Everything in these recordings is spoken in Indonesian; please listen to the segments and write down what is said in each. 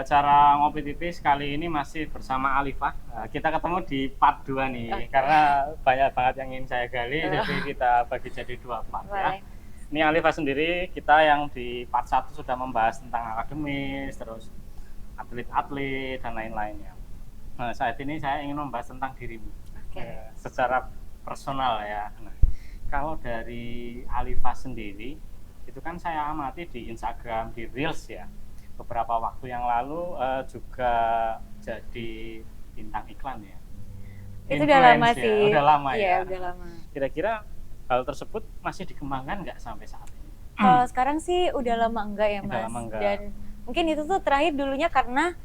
acara Ngopi Tipis kali ini masih bersama Alifah. Kita ketemu di part 2 nih, karena banyak banget yang ingin saya gali, jadi kita bagi jadi 2 part ya. Ini Alifah sendiri, kita yang di part 1 sudah membahas tentang akademis, terus atlet-atlet, dan lain-lainnya. Nah, saat ini saya ingin membahas tentang dirimu, secara personal ya. Nah, kalau dari Alifah sendiri, itu kan saya amati di Instagram, di Reels ya. Beberapa waktu yang lalu juga jadi bintang iklan ya. Itu udah lama ya. sih. Udah lama iya, ya. Udah lama. Kira-kira hal tersebut masih dikembangkan nggak sampai saat ini? Kalau sekarang sih udah lama enggak ya, Mas. Udah lama enggak. Dan mungkin itu tuh terakhir dulunya karena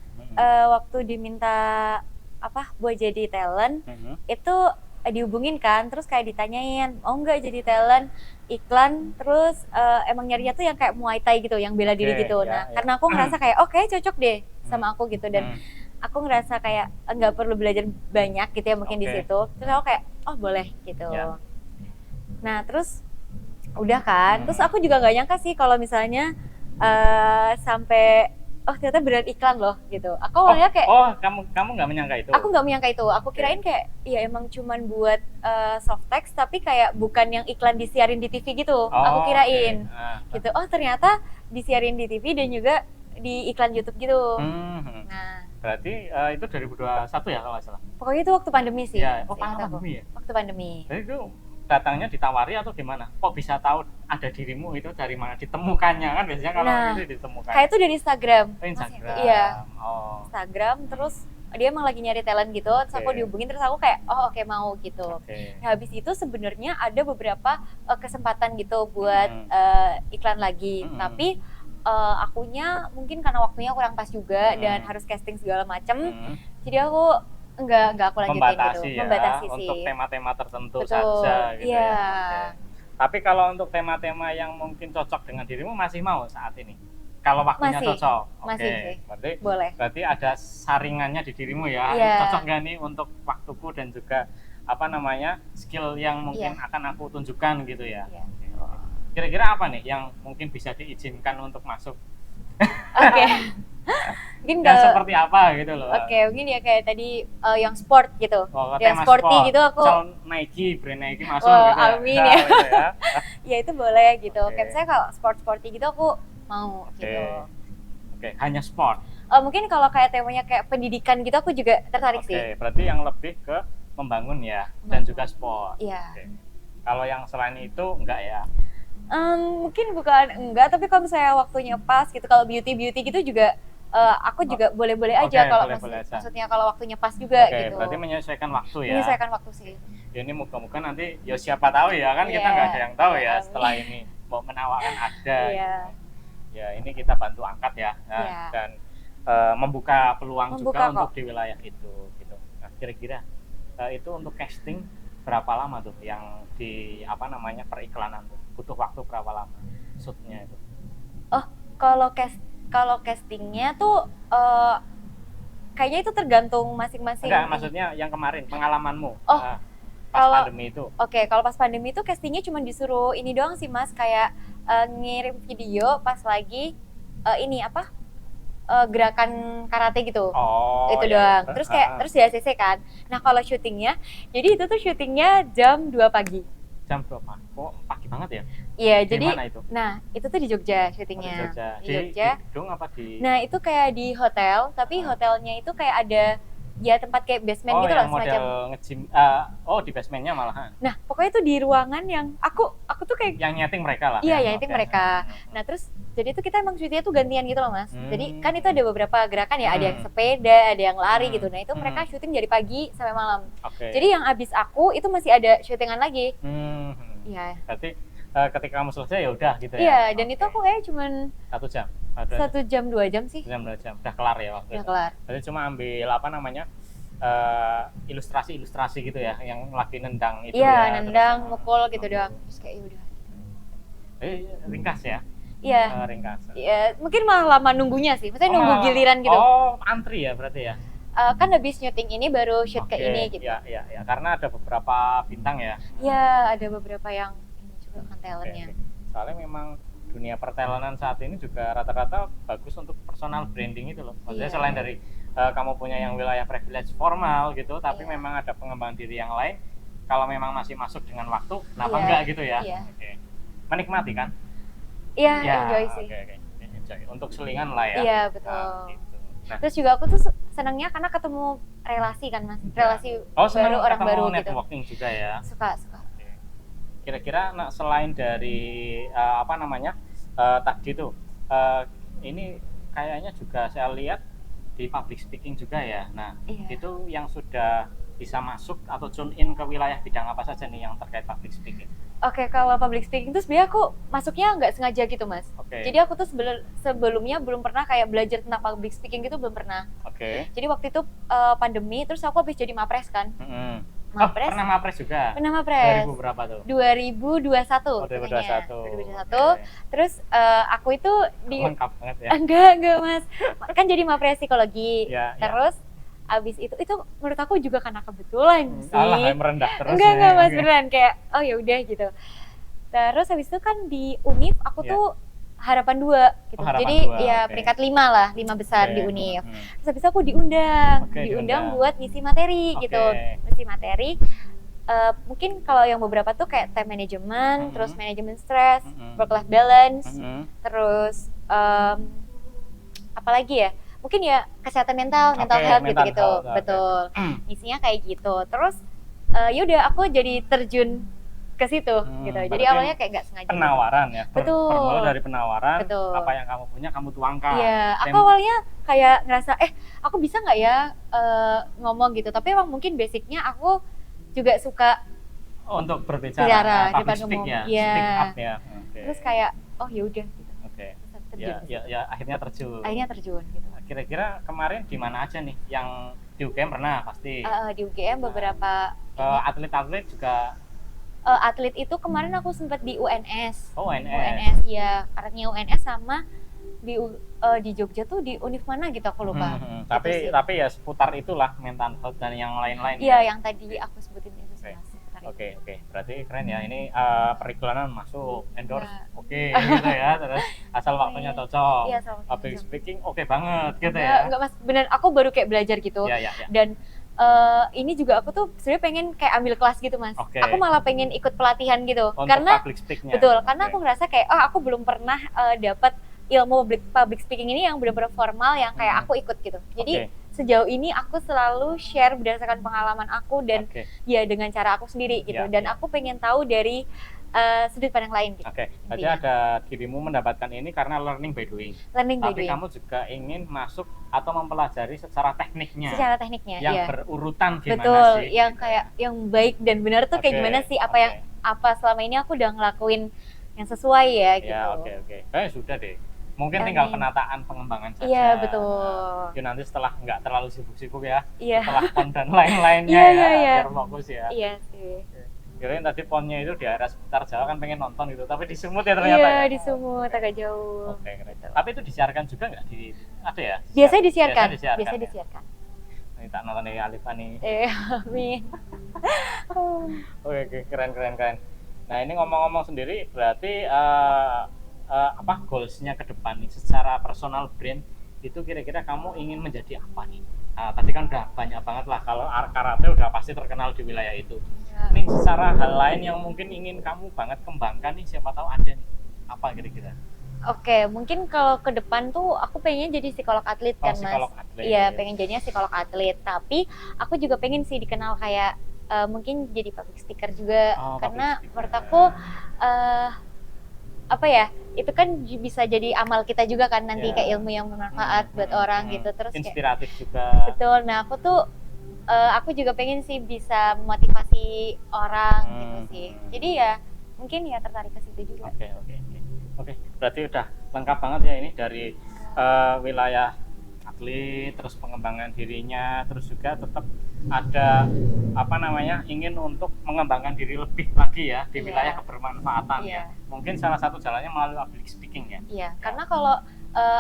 waktu diminta buat jadi talent, itu dihubungin kan, terus kayak ditanyain mau nggak jadi talent iklan, terus emang nyarinya tuh yang kayak Muay Thai gitu, yang bela diri gitu. Nah, karena aku ngerasa kayak cocok deh sama aku gitu, dan aku ngerasa kayak nggak perlu belajar banyak gitu ya mungkin di situ. Terus aku kayak boleh gitu. Nah, terus udah kan, terus aku juga nggak nyangka sih kalau misalnya sampai ternyata beneran iklan loh gitu. Aku awalnya kayak kamu nggak menyangka itu? Aku nggak menyangka itu. Aku kirain kayak ya emang cuman buat soft text, tapi kayak bukan yang iklan disiarin di TV gitu. Aku kirain gitu. Ternyata disiarin di TV dan juga di iklan YouTube gitu. Nah, berarti itu 2021 ya kalau nggak salah? Pokoknya itu waktu pandemi sih. Ya, pandemi ya? Waktu pandemi. Jadi itu datangnya ditawari atau gimana? Kok bisa tahu ada dirimu itu dari mana? Ditemukannya kan biasanya kalau itu ditemukan. Kayak itu dari Instagram. Instagram. Iya. Instagram, terus dia emang lagi nyari talent gitu, terus aku dihubungin, terus aku kayak oke, mau gitu. Nah, habis itu sebenarnya ada beberapa kesempatan gitu buat iklan lagi, tapi akunya mungkin karena waktunya kurang pas juga dan harus casting segala macam, jadi aku enggak aku lanjutin membatasi gitu. Ya, membatasi sih. Untuk tema-tema tertentu saja gitu ya. Tapi kalau untuk tema-tema yang mungkin cocok dengan dirimu masih mau saat ini? Kalau waktunya cocok? Masih sih. Boleh. Berarti ada saringannya di dirimu ya. Cocok nggak nih untuk waktuku dan juga skill yang mungkin akan aku tunjukkan gitu ya. Kira-kira apa nih yang mungkin bisa diizinkan untuk masuk? Mungkin yang seperti apa gitu loh. Mungkin ya kayak tadi yang sport gitu. Yang sporty sport. Gitu aku. Nike, brand Nike masuk gitu. Amin ya. Gitu ya. Ya itu boleh gitu. Kayak saya kalau sporty gitu aku mau gitu. Hanya sport. Mungkin kalau kayak temanya kayak pendidikan gitu aku juga tertarik sih. Berarti yang lebih ke membangun ya dan juga sport. Iya. Kalau yang selain itu enggak ya? Mungkin bukan enggak, tapi kalau misalnya waktunya pas gitu, kalau beauty gitu juga aku juga boleh-boleh aja kalau maksudnya kalau waktunya pas juga gitu. Berarti menyesuaikan waktu ya. Menyesuaikan waktu sih. Ya ini moga-moga nanti ya siapa tahu ya kan kita nggak ada yang tahu ya setelah ini mau menawarkan ada. Ya ini kita bantu angkat ya dan membuka peluang juga untuk di wilayah itu gitu. Nah, kira-kira itu untuk casting berapa lama tuh yang di periklanan tuh? Butuh waktu berapa lama shootnya itu? Kalau castingnya tuh kayaknya itu tergantung masing-masing. Enggak, maksudnya yang kemarin pengalamanmu pas pandemi itu. Kalau pas pandemi itu castingnya cuma disuruh ini doang sih Mas, kayak ngirim video pas lagi gerakan karate gitu. Itu doang. Terus di ACC kan. Nah, kalau syutingnya, jadi itu tuh syutingnya jam 2 pagi. Jam berapa? Kok pagi banget ya? Iya, jadi mana itu? Nah, itu tuh di Jogja syutingnya. Di Jogja. Di gedung apa di? Nah, itu kayak di hotel, tapi hotelnya itu kayak ada tempat kayak basement gitu loh, semacam nge-gym. Di basementnya malahan. Nah, pokoknya itu di ruangan yang aku tuh kayak yang nyeting mereka lah. Iya, yang nyeting mereka. Nah, terus jadi itu kita emang syutingnya tuh gantian gitu loh, Mas. Jadi kan itu ada beberapa gerakan ya, ada yang sepeda, ada yang lari gitu. Nah, itu mereka syuting dari pagi sampai malam. Jadi yang abis aku itu masih ada syutingan lagi. Iya. Berarti ketika kamu selesai ya udah gitu ya. Iya, dan itu aku kayak cuman 1 jam. 1 jam 2 jam sih. 1 jam 2 jam. Udah kelar ya waktu itu. Udah kelar. Berarti cuma ambil ilustrasi gitu ya, yang lagi nendang itu ya. Iya, nendang, mukul gitu doang. Terus kayak udah. Ringkas ya? Iya. Ringkas. Iya, mungkin malah lama nunggunya sih. Maksudnya nunggu giliran gitu. Antri ya berarti ya? Kan habis syuting ini baru shoot ke ini gitu. Iya. Karena ada beberapa bintang ya? Iya, ada beberapa yang ini juga kan talentnya. Soalnya memang dunia pertelenan saat ini juga rata-rata bagus untuk personal branding itu loh. Maksudnya selain dari kamu punya yang wilayah privilege formal gitu, tapi memang ada pengembangan diri yang lain. Kalau memang masih masuk dengan waktu, kenapa enggak gitu ya? Oke. Menikmati kan? Iya, enjoy sih. Oke. Enjoy. Untuk selingan lah ya. Iya, betul. Gitu. Nah, terus juga aku tuh senangnya karena ketemu relasi kan Mas, relasi baru, orang baru gitu. Networking juga ya. Suka. Oke. Kira-kira selain dari tadi tuh, ini kayaknya juga saya lihat di public speaking juga ya. Nah, itu yang sudah bisa masuk atau tune in ke wilayah bidang apa saja nih yang terkait public speaking? Oke, kalau public speaking itu sebenarnya aku masuknya nggak sengaja gitu Mas. Jadi aku tuh sebelumnya belum pernah kayak belajar tentang public speaking gitu, belum pernah. Jadi waktu itu pandemi, terus aku habis jadi mapres kan. Mapres. Pernah mapres juga? Pernah mapres. 2000 berapa tuh? 2021. 2021. Terus aku itu lengkap banget ya? Enggak Mas. Kan jadi mapres psikologi. Terus abis itu menurut aku juga karena kebetulan sih. Alah, merendah terus. Enggak Mas, beneran kayak oh ya udah gitu. Terus habis itu kan di Univ aku tuh harapan 2 gitu. Jadi peringkat 5 lah, 5 besar di Univ. Terus habis itu aku diundang buat ngisi materi gitu. Ngisi materi. Mungkin kalau yang beberapa tuh kayak time management, terus manajemen stres, work life balance, terus apalagi ya? Mungkin ya kesehatan mental health gitu-gitu. Betul. Isinya kayak gitu. Terus yaudah aku jadi terjun ke situ gitu. Jadi awalnya kayak nggak sengaja. Penawaran ya. Betul. Bermula dari penawaran. Betul. Apa yang kamu punya kamu tuangkan. Iya. Aku awalnya kayak ngerasa aku bisa nggak ya ngomong gitu. Tapi emang mungkin basicnya aku juga suka untuk berbicara public speak ya. Speak up ya. Terus kayak oh ya udah gitu. Ya akhirnya terjun gitu. Kira-kira kemarin di mana aja nih yang di UGM pernah pasti? Di UGM beberapa. Atlet-atlet juga. Atlet itu kemarin aku sempat di UNS. Oh, UNS. UNS ya, artinya UNS sama di Jogja tuh di Univ mana gitu aku lupa. Tapi ya seputar itulah mental health dan yang lain-lain. Iya, yang tadi aku sebutin itu. Oke. Berarti keren ya. Ini periklanan masuk, endorse, gitu ya. Terus asal waktunya cocok. Iya, public speaking oke banget gitu ya. Enggak Mas, bener aku baru kayak belajar gitu. Iya. Dan ini juga aku tuh sebenarnya pengen kayak ambil kelas gitu Mas. Aku malah pengen ikut pelatihan gitu. Untuk karena public speak-nya. Betul, karena aku ngerasa kayak aku belum pernah dapat ilmu public speaking ini yang benar-benar formal yang kayak aku ikut gitu. Jadi sejauh ini aku selalu share berdasarkan pengalaman aku dan ya dengan cara aku sendiri gitu. Dan aku pengen tahu dari sudut pandang lain gitu. Berarti ada dirimu mendapatkan ini karena learning by doing. Tapi kamu juga ingin masuk atau mempelajari secara tekniknya. Yang berurutan gimana Betul, sih? yang kayak yang baik dan benar tuh kayak gimana sih, apa selama ini aku udah ngelakuin yang sesuai ya gitu. Ya, sudah deh. Mungkin tinggal penataan pengembangan saja. Iya, betul. Nanti setelah nggak terlalu sibuk-sibuk ya. Iya. Setelah PON dan lainnya biar fokus ya. Iya sih. Kirain tadi PON-nya itu di area sekitar Jawa kan pengen nonton gitu, tapi di Sumut ya ternyata. Iya, di Sumut agak jauh. Keren. Tapi itu disiarkan juga nggak ada ya? Biasanya disiarkan. Ini tak nonton dari Alifa nih. Amin. Oke, keren. Nah, ini ngomong-ngomong sendiri berarti goals-nya ke depan nih secara personal brand itu kira-kira kamu ingin menjadi apa nih? Tadi kan udah banyak banget lah, kalau karate udah pasti terkenal di wilayah itu. Ini secara hal lain yang mungkin ingin kamu banget kembangkan nih, siapa tahu ada nih. Apa kira-kira? Oke, mungkin kalau ke depan tuh aku pengen jadi psikolog atlet kan Mas. Iya, pengen jadinya psikolog atlet. Tapi aku juga pengen sih dikenal kayak mungkin jadi public speaker juga. Karena menurut aku itu kan bisa jadi amal kita juga kan nanti kayak ilmu yang bermanfaat buat orang gitu. Terus inspiratif juga. Betul. Nah, aku juga pengen sih bisa memotivasi orang gitu sih. Jadi ya mungkin ya tertarik ke situ juga. Oke. Berarti udah lengkap banget ya ini dari wilayah atlet, terus pengembangan dirinya, terus juga tetap ada ingin untuk mengembangkan diri lebih lagi ya di wilayah kebermanfaatan ya. Mungkin salah satu jalannya melalui public speaking ya. Iya, karena kalau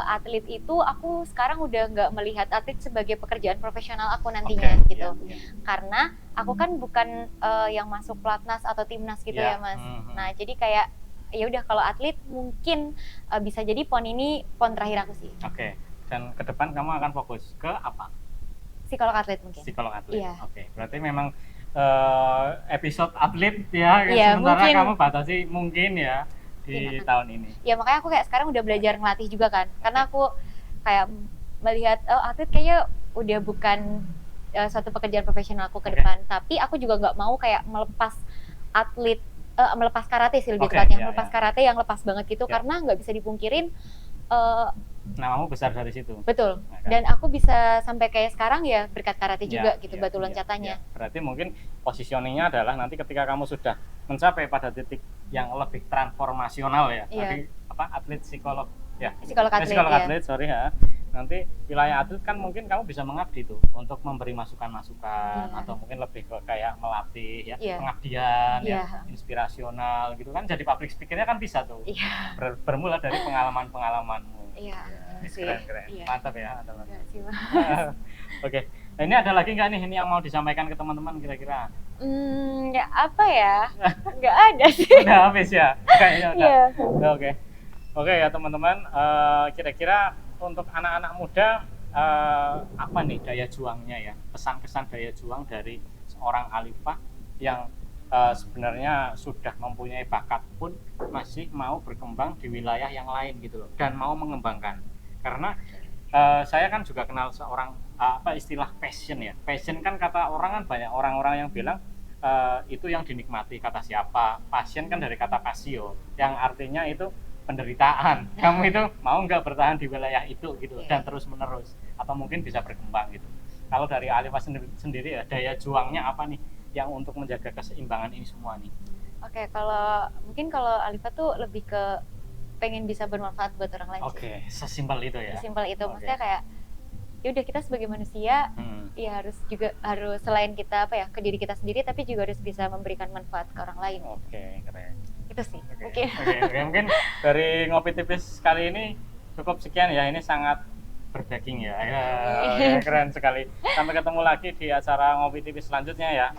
atlet itu aku sekarang udah nggak melihat atlet sebagai pekerjaan profesional aku nantinya gitu. Karena aku kan bukan yang masuk pelatnas atau timnas gitu ya Mas. Nah jadi kayak ya udah kalau atlet mungkin bisa jadi PON ini PON terakhir aku sih. Oke. Dan ke depan kamu akan fokus ke apa? Psikolog atlet mungkin. Psikolog atlet. Iya. Oke. Berarti memang episode atlet ya, Iya, sementara mungkin. kamu batasi mungkin ya di tahun ini. Ya makanya aku kayak sekarang udah belajar ngelatih juga kan, karena aku kayak melihat atlet kayaknya udah bukan suatu pekerjaan profesional aku ke depan, tapi aku juga nggak mau kayak melepas atlet, melepas karate sih lebih tepatnya, melepas karate yang lepas banget gitu, karena nggak bisa dipungkirin namamu besar dari situ. Betul. Nah, kan? Dan aku bisa sampai kayak sekarang ya berkat karate juga gitu, batu loncatannya. Berarti mungkin positioningnya adalah nanti ketika kamu sudah mencapai pada titik yang lebih transformasional ya, tadi apa atlet psikolog ya, psikolog atlet, sorry ya. Nanti wilayah atlet kan mungkin kamu bisa mengabdi tuh untuk memberi masukan-masukan atau mungkin lebih ke kayak melatih ya, pengabdian ya, inspirasional gitu kan, jadi public speaker-nya kan bisa tuh. Bermula dari pengalaman-pengalamanmu. Iya, keren. Mantap ya, teman-teman. Oke, nah, ini ada lagi nggak nih ini yang mau disampaikan ke teman-teman kira-kira? Ya apa ya? Nggak ada sih. Udah habis ya, kayaknya udah. Oke ya teman-teman, kira-kira untuk anak-anak muda apa nih daya juangnya ya, pesan-pesan daya juang dari seorang Alifah yang sebenarnya sudah mempunyai bakat pun masih mau berkembang di wilayah yang lain gitu loh, dan mau mengembangkan. Karena saya kan juga kenal seorang apa istilah passion ya. Passion kan kata orang kan banyak orang-orang yang bilang itu yang dinikmati, kata siapa. Passion kan dari kata pasio yang artinya itu penderitaan. Kamu itu mau nggak bertahan di wilayah itu gitu dan terus menerus atau mungkin bisa berkembang gitu. Kalau dari Alifah sendiri ya, daya juangnya apa nih yang untuk menjaga keseimbangan ini semua nih? Oke, kalau Alifah tuh lebih ke pengen bisa bermanfaat buat orang lain. Oke, sesimpel itu ya. Sesimpel itu, maksudnya kayak ya udah kita sebagai manusia ya harus selain kita apa ya ke diri kita sendiri, tapi juga harus bisa memberikan manfaat ke orang lain. Oke, keren. Itu sih. Oke, mungkin dari ngopi tipis kali ini cukup sekian ya. Ini sangat berbacking ya. Ya, keren sekali. Sampai ketemu lagi di acara ngopi tipis selanjutnya ya.